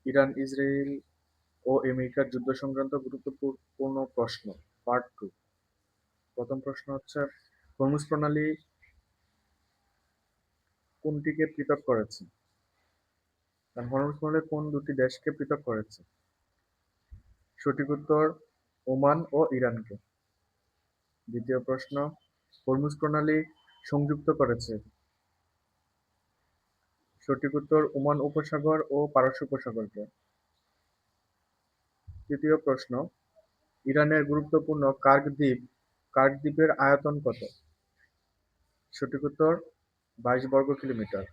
Iran, Israel ও আমেরিকার যুদ্ধ সংক্রান্ত গুরুত্বপূর্ণ প্রশ্ন, পার্ট 2। প্রথম প্রশ্ন হচ্ছে, হরমুজ প্রণালী কোনটিকে পৃথক করেছে? হরমুজ প্রণালী কোন দুটি দেশকে পৃথক করেছে? সঠিক উত্তর ওমান ও ইরানকে। দ্বিতীয় প্রশ্ন, হরমুজ প্রণালী সংযুক্ত করেছে? সঠিক উত্তর ওমান উপসাগর ও পারস্য উপসাগরকে। তৃতীয় প্রশ্ন, ইরানের গুরুত্বপূর্ণ কার্গ দ্বীপের আয়তন কত? সঠিক উত্তর 22 বর্গ কিলোমিটার।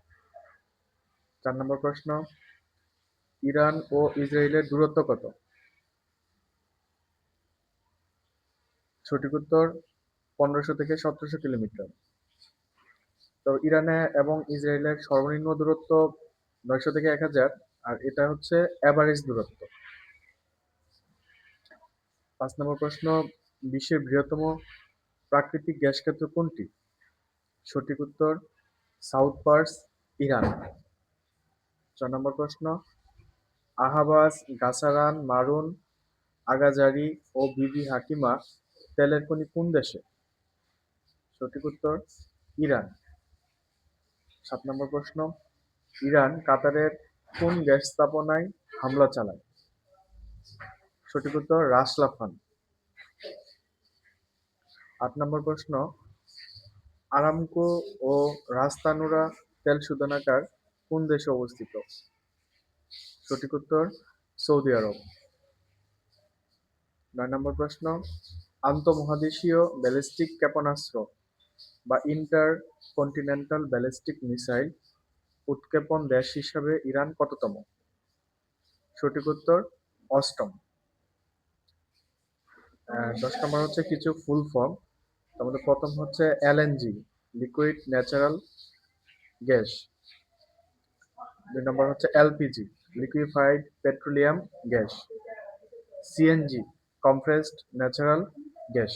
4 নম্বর প্রশ্ন, ইরান ও ইসরায়েলের দূরত্ব কত? সঠিক উত্তর 1500 থেকে 1700 কিলোমিটার। তো ইরানে এবং ইসরায়েলের সর্বনিম্ন দূরত্ব 900 থেকে 1000, আর এটা হচ্ছে এভারেজ দূরত্ব। 5 নম্বর প্রশ্ন, বিশ্বের বৃহত্তম প্রাকৃতিক গ্যাস ক্ষেত্র কোনটি? সঠিক উত্তর সাউথ পার্স, ইরান। 6 নম্বর প্রশ্ন, আহাবাস, গাসারান, মারুন, আগাজারি ও বিবি হাকিমা তেলের খনি কোন দেশে? সঠিক উত্তর ইরান। 7 নম্বর প্রশ্ন, ইরান কাতারের কোন গ্যাস স্থাপনায় হামলা চালায়? সঠিক উত্তর রাস লাফান। 8 নম্বর প্রশ্ন, আরামকো ও রাস তানুরা তেল শোধনাগার কোন দেশে অবস্থিত? সঠিক উত্তর সৌদি আরব। 9 নম্বর প্রশ্ন, আন্তঃমহাদেশীয় ব্যালিস্টিক ক্ষেপণাস্ত্র বা ইন্টার কন্টিনেন্টাল ব্যালিস্টিক মিসাইল উৎক্ষেপণ দেশ হিসাবে ইরান কততম? সঠিক উত্তর 8ম। 10 নম্বর হচ্ছে কিছু ফুল ফর্ম। তার মধ্যে প্রথম হচ্ছে এলএনজি, লিকুইড ন্যাচারাল গ্যাস। 2 নম্বর হচ্ছে LPG, liquefied petroleum gas. CNG, compressed natural gas.